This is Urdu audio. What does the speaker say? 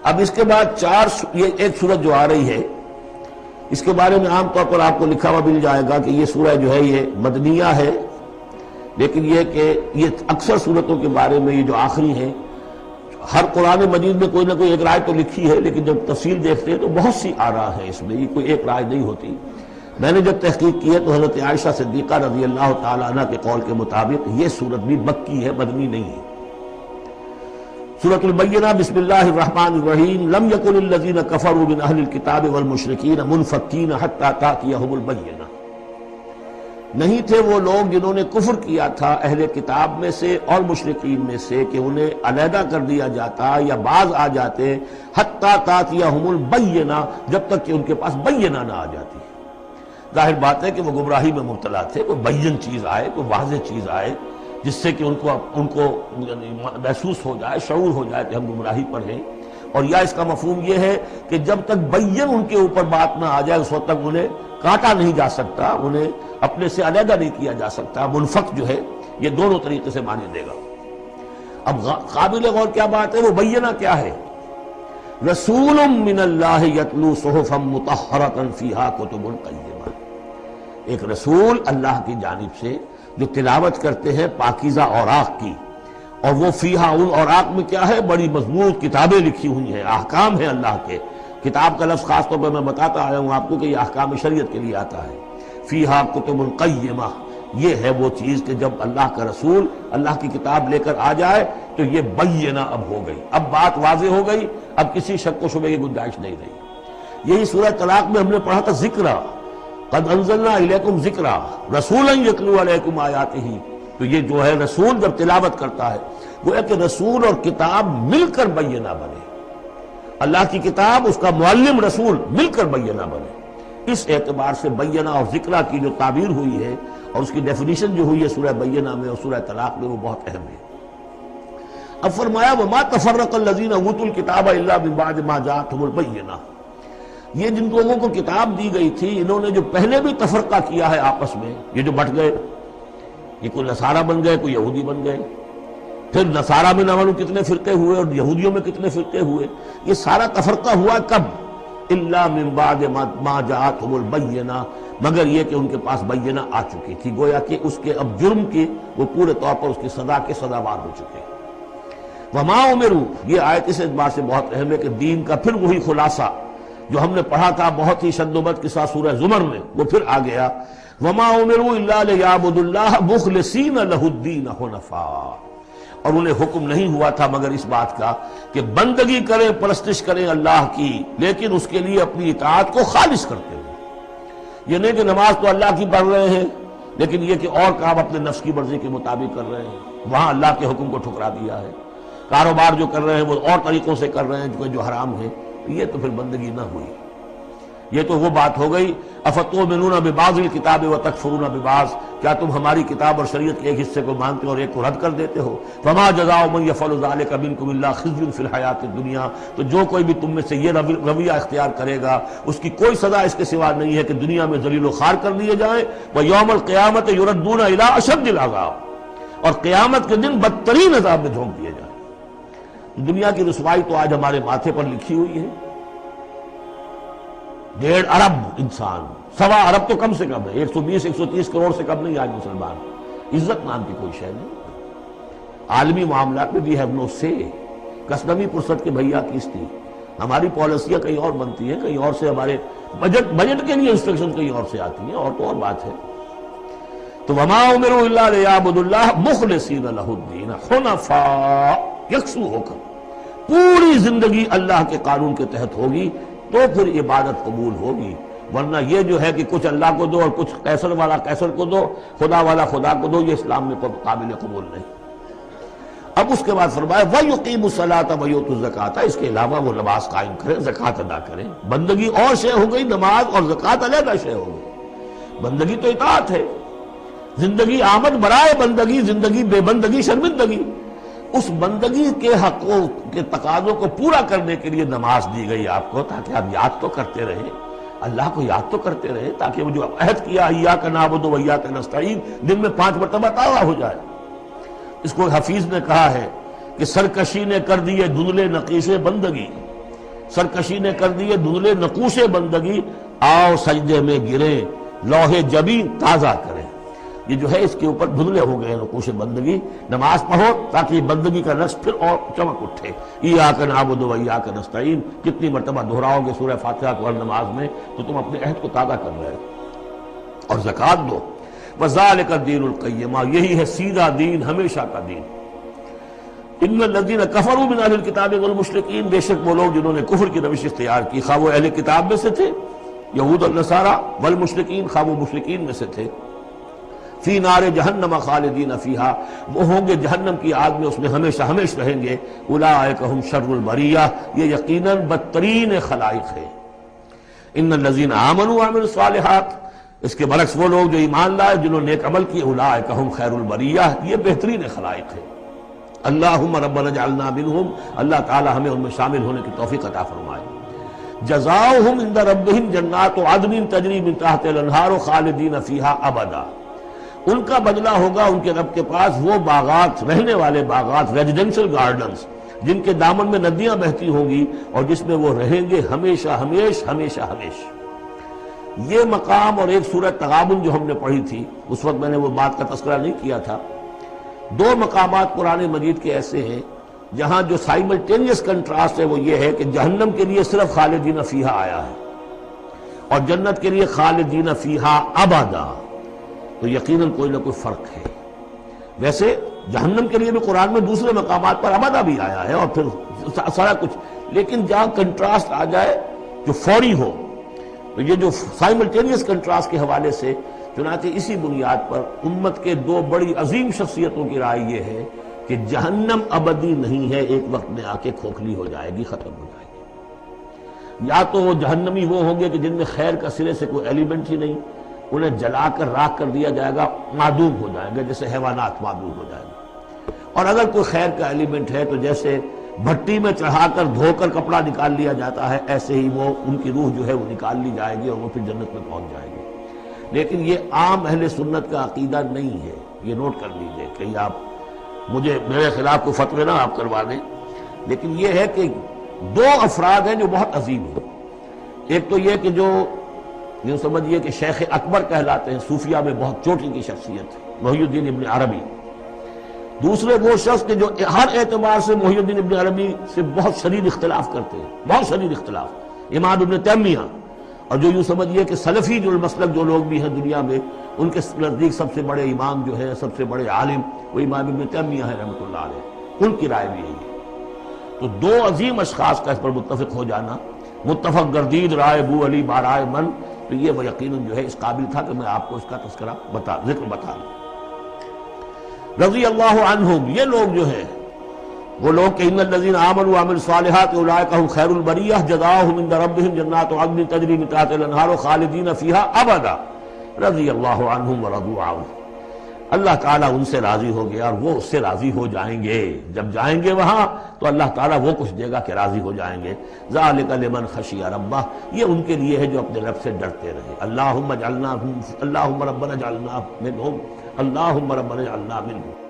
اب اس کے بعد یہ ایک سورت جو آ رہی ہے، اس کے بارے میں عام طور پر آپ کو لکھا ہوا مل جائے گا کہ یہ سورہ جو ہے یہ مدنیہ ہے، لیکن یہ کہ یہ اکثر سورتوں کے بارے میں یہ جو آخری ہیں، ہر قرآن مجید میں کوئی نہ کوئی ایک رائے تو لکھی ہے، لیکن جب تفصیل دیکھتے ہیں تو بہت سی آراء ہیں اس میں، یہ کوئی ایک رائے نہیں ہوتی۔ میں نے جب تحقیق کی ہے تو حضرت عائشہ صدیقہ رضی اللہ تعالی عنہ کے قول کے مطابق یہ سورت بھی مکی ہے، مدنی نہیں ہے۔ سورۃ البینہ، بسم اللہ الرحمن الرحیم، لم یکن الذین کفروا من اہل الکتاب والمشرکین منفکین حتی تأتیہم البینہ۔ نہیں تھے وہ لوگ جنہوں نے کفر کیا تھا اہل کتاب میں سے اور مشرکین میں سے کہ انہیں علیحدہ کر دیا جاتا یا باز آ جاتے حتی تأتیہم البینہ، جب تک کہ ان کے پاس بینہ نہ آ جاتی۔ ظاہر بات ہے کہ وہ گمراہی میں مبتلا تھے، کوئی بین چیز آئے، کوئی واضح چیز آئے جس سے کہ ان کو محسوس ہو جائے، شعور ہو جائے کہ ہم گمراہی پر ہیں، اور یا اس کا مفہوم یہ ہے کہ جب تک بین ان کے اوپر بات نہ آ جائے اس وقت تک انہیں کاٹا نہیں جا سکتا، انہیں اپنے سے علیحدہ نہیں کیا جا سکتا۔ منفک جو ہے یہ دونوں طریقے سے معنی دے گا۔ اب قابل غور کیا بات ہے، وہ بینہ کیا ہے؟ رسول من اللہ یتلو صحفا مطہرۃ فیہا کتب قیمہ، ایک رسول اللہ کی جانب سے جو تلاوت کرتے ہیں پاکیزہ اوراق کی، اور وہ فیہا، ان اوراق میں کیا ہے؟ بڑی مضبوط کتابیں لکھی ہوئی ہیں، احکام ہیں اللہ کے۔ کتاب کا لفظ خاص طور پر میں بتاتا آیا ہوں آپ کو کہ یہ احکام شریعت کے لیے آتا ہے۔ فیہا کتب قیمہ، یہ ہے وہ چیز کہ جب اللہ کا رسول اللہ کی کتاب لے کر آ جائے تو یہ بینہ اب ہو گئی، اب بات واضح ہو گئی، اب کسی شک و شبے کی گنجائش نہیں رہی۔ یہی سورہ طلاق میں ہم نے پڑھا تھا ذکرہ، قد انزلنا الیکم ذکرا رسولا یتلو علیکم آیاتہ، تو یہ جو ہے رسول جب تلاوت کرتا ہے گویا کہ رسول اور کتاب مل کر بینہ بنے، اللہ کی کتاب اس کا معلم رسول مل کر بینہ بنے۔ اس اعتبار سے بینہ اور ذکرہ کی جو تعبیر ہوئی ہے اور اس کی ڈیفینیشن جو ہوئی ہے سورہ بینہ میں اور سورہ طلاق میں، وہ بہت اہم ہے۔ اب فرمایا وما تفرق الذین اوتوا الکتاب الا من بعد ما جاءتهم البینہ، یہ جن لوگوں کو کتاب دی گئی تھی انہوں نے جو پہلے بھی تفرقہ کیا ہے آپس میں، یہ جو بٹ گئے، یہ کوئی نصارہ بن گئے، کوئی یہودی بن گئے، پھر نصارہ میں نہ معلوم کتنے فرقے ہوئے اور یہودیوں میں کتنے فرقے ہوئے، یہ سارا تفرقہ ہوا کب؟ الا من بعد ما جاءتهم البینہ، مگر یہ کہ ان کے پاس بینہ آ چکی تھی، گویا کہ اس کے اب جرم کی وہ پورے طور پر اس کی سزا کے سزاوار ہو چکے۔ وما امروا، یہ آیت اس اعتبار سے بہت اہم ہے کہ دین کا پھر وہی خلاصہ جو ہم نے پڑھا تھا بہت ہی شد و بد کے ساتھ سورہ زمر میں، وہ پھر آ گیا۔ وما امروا الا لیعبدوا اللہ مخلصین لہ الدین حنفاء، اور انہیں حکم نہیں ہوا تھا مگر اس بات کا کہ بندگی کریں، پرستش کریں اللہ کی، لیکن اس کے لیے اپنی اطاعت کو خالص کرتے ہوئے۔ یہ نہیں کہ نماز تو اللہ کی پڑھ رہے ہیں لیکن یہ کہ اور کام اپنے نفس کی مرضی کے مطابق کر رہے ہیں، وہاں اللہ کے حکم کو ٹھکرا دیا ہے۔ کاروبار جو کر رہے ہیں وہ اور طریقوں سے کر رہے ہیں جو حرام ہے، یہ تو پھر بندگی نہ ہوئی۔ یہ تو وہ بات ہو گئی افتؤمنون ببعض الکتاب وتکفرون ببعض، کیا تم ہماری کتاب اور شریعت کے ایک حصے کو مانتے ہو اور ایک کو رد کر دیتے ہو؟ فما جزاء من یفعل ذلک منکم الا خزی فی الحیاۃ الدنیا، تو جو کوئی بھی تم میں سے یہ رویہ اختیار کرے گا اس کی کوئی سزا اس کے سوا نہیں ہے کہ دنیا میں ذلیل و خوار کر دیے جائیں، ویوم القیامۃ یردون الی اشد العذاب، اور قیامت کے دن بدترین عذاب میں جھونک دیے جائیں۔ دنیا کی رسوائی تو آج ہمارے ماتھے پر لکھی ہوئی ہے۔ 1.5 ارب انسان، 1.25 ارب تو کم سے کم ہے، 120-130 کروڑ سے کم نہیں آج مسلمان، عزت نام کی کوئی شے نہیں۔ عالمی معاملات میں وی ہیو نو سے، کسنوی پرست کے بھیا کیس تھی، ہماری پالیسیاں کہیں اور بنتی ہیں، کہیں اور سے ہمارے بجٹ کے لیے انسٹرکشن کہیں اور سے آتی ہیں، اور تو اور بات ہے۔ تو وما امروا الا لیعبدوا اللہ مخلصین لہ الدین حنفاء، یکسو ہو کر پوری زندگی اللہ کے قانون کے تحت ہوگی تو پھر عبادت قبول ہوگی، ورنہ یہ جو ہے کہ کچھ اللہ کو دو اور کچھ قیصر والا قیصر کو دو، خدا والا خدا کو دو، یہ اسلام میں قابل قبول نہیں۔ اب اس کے بعد فرمایا وَيُقِيمُ الصَّلَاةَ وَيُؤْتُوا الزَّكَاةَ، اس کے علاوہ وہ نماز قائم کریں، زکوٰۃ ادا کریں۔ بندگی اور شے ہو گئی، نماز اور زکوٰۃ علیحدہ شے ہو گئی۔ بندگی تو اطاعت ہے، زندگی آمد برائے بندگی، زندگی بے بندگی شرمندگی۔ اس بندگی کے حقوں کے تقاضوں کو پورا کرنے کے لیے نماز دی گئی آپ کو، تاکہ آپ یاد تو کرتے رہیں، اللہ کو یاد تو کرتے رہیں، تاکہ وہ جو عہد کیا ایاک نعبد و ایاک نستعین دن میں 5 مرتبہ تازہ ہو جائے۔ اس کو حفیظ نے کہا ہے کہ سرکشی نے کر دیے دھندلے نقیشے بندگی، سرکشی نے کر دیے دھندلے نقوش بندگی، آؤ سجدے میں گرے لوح جبین تازہ کریں۔ یہ جو ہے اس کے اوپر دھندلے ہو گئے نقوش بندگی، نماز پڑھو تاکہ بندگی کا رس پھر اور چمک اٹھے۔ ایاک نعبد و ایاک نستعین کتنی مرتبہ دہراؤ گے سورہ فاتحہ کو ہر نماز میں تو تم اپنے عہد کو تازہ کر رہے ہو۔ اور زکوٰۃ دو، وذالک الدین القیمہ، یہی ہے سیدھا دین، ہمیشہ کا دین۔ ان الذین کفروا من اہل الکتاب والمشرکین، بے شک وہ لوگ جنہوں نے کفر کی روش اختیار کی، خواہ وہ اہل کتاب میں سے تھے یہود اور نصارہ، والمشرکین خواہ وہ مشرکین میں سے تھے، فی نار جہنم خالدین فیہا، وہ ہوں گے جہنم کی آگ میں، اس میں ہمیشہ ہمیشہ رہیں گے۔ اولئک ہم شر البریہ، یہ یقیناً بدترین خلائق ہے۔ ان الذین آمنوا وعملوا الصالحات، اس کے برعکس وہ لوگ جو ایمان لائے جنہوں نے نیک عمل کیے، اولئک ہم خیر البریہ، یہ بہترین خلائق ہے۔ اللہم ربنا اجعلنا منہم، اللہ تعالی ہمیں ان میں شامل ہونے کی توفیق عطا فرمائے۔ جزاؤہم عند ربہم جنات عدن تجری من تحتہا الانہار خالدین فیہا ابدا، ان کا بدلہ ہوگا ان کے رب کے پاس وہ باغات، رہنے والے باغات، ریزیڈنشل گارڈنز، جن کے دامن میں ندیاں بہتی ہوں گی اور جس میں وہ رہیں گے ہمیشہ ہمیش ہمیشہ ہمیش۔ یہ مقام اور ایک سورہ تغابن جو ہم نے پڑھی تھی، اس وقت میں نے وہ بات کا تذکرہ نہیں کیا تھا۔ دو مقامات قرآن مجید کے ایسے ہیں جہاں جو سائملٹینیس کنٹراسٹ ہے وہ یہ ہے کہ جہنم کے لیے صرف خالدین فیہا آیا ہے اور جنت کے لیے خالدین فیہا ابدا، تو یقیناً کوئی نہ کوئی فرق ہے۔ ویسے جہنم کے لیے بھی قرآن میں دوسرے مقامات پر ابدا بھی آیا ہے اور پھر سارا کچھ، لیکن جہاں کنٹراسٹ آ جائے جو فوری ہو، تو یہ جو سائملٹینیس کنٹراسٹ کے حوالے سے چنانچہ اسی بنیاد پر امت کے دو بڑی عظیم شخصیتوں کی رائے یہ ہے کہ جہنم ابدی نہیں ہے، ایک وقت میں آ کے کھوکھلی ہو جائے گی، ختم ہو جائے گی۔ یا تو وہ جہنمی وہ ہوں گے کہ جن میں خیر کا سرے سے کوئی ایلیمنٹ ہی نہیں، انہیں جلا کر راکھ کر دیا جائے گا، معدوم ہو جائیں گے جیسے حیوانات معدوم ہو جائیں گے۔ اور اگر کوئی خیر کا ایلیمنٹ ہے تو جیسے بھٹی میں چڑھا کر دھو کر کپڑا نکال لیا جاتا ہے، ایسے ہی وہ ان کی روح جو ہے وہ نکال لی جائے گی اور وہ پھر جنت میں پہنچ جائے گی۔ لیکن یہ عام اہل سنت کا عقیدہ نہیں ہے، یہ نوٹ کر لیجئے، کہیں آپ مجھے میرے خلاف کوئی فتوی نہ آپ کروا دیں، لیکن یہ ہے کہ دو افراد ہیں جو بہت عظیم ہیں۔ ایک تو یہ کہ جو یوں سمجھیے کہ شیخ اکبر کہلاتے ہیں، صوفیہ میں بہت چوٹی کی شخصیت ہے، محی الدین ابن عربی۔ دوسرے وہ شخص کہ جو ہر اعتبار سے محی الدین ابن عربی سے بہت شدید اختلاف کرتے ہیں، بہت شدید اختلاف، امام ابن تیمیہ، اور جو یوں سمجھیے کہ سلفی جو المسلک جو لوگ بھی ہیں دنیا میں، ان کے نزدیک سب سے بڑے امام جو ہے، سب سے بڑے عالم وہ امام ابن تیمیہ ہے رحمۃ اللہ علیہ، ان کی رائے بھی یہی ہے۔ تو دو عظیم اشخاص کا اس پر متفق ہو جانا، متفق گردید رائے بو علی بارائے من، تو یہ وہ یقیناً جو ہے اس قابل تھا کہ میں آپ کو اس کا تذکرہ ذکر بتا دوں۔ رضی اللہ عنہم، یہ لوگ جو ہے وہ لوگ کہ ان الذین آمنوا وعملوا الصالحات اولئک هم خیر البریہ جزاؤہم عند ربہم جنات عدن تجری من تحتہا الانہار خالدین فیہا ابدا رضی اللہ عنہم ورضوا عنہ، اللہ تعالیٰ ان سے راضی ہو گیا اور وہ اس سے راضی ہو جائیں گے۔ جب جائیں گے وہاں تو اللہ تعالیٰ وہ کچھ دے گا کہ راضی ہو جائیں گے۔ ذالک لمن خشی ربہ، یہ ان کے لیے ہے جو اپنے رب سے ڈرتے رہے۔ اللہم ربنا اجعلنا منہم، اللہم ربنا اجعلنا منہم۔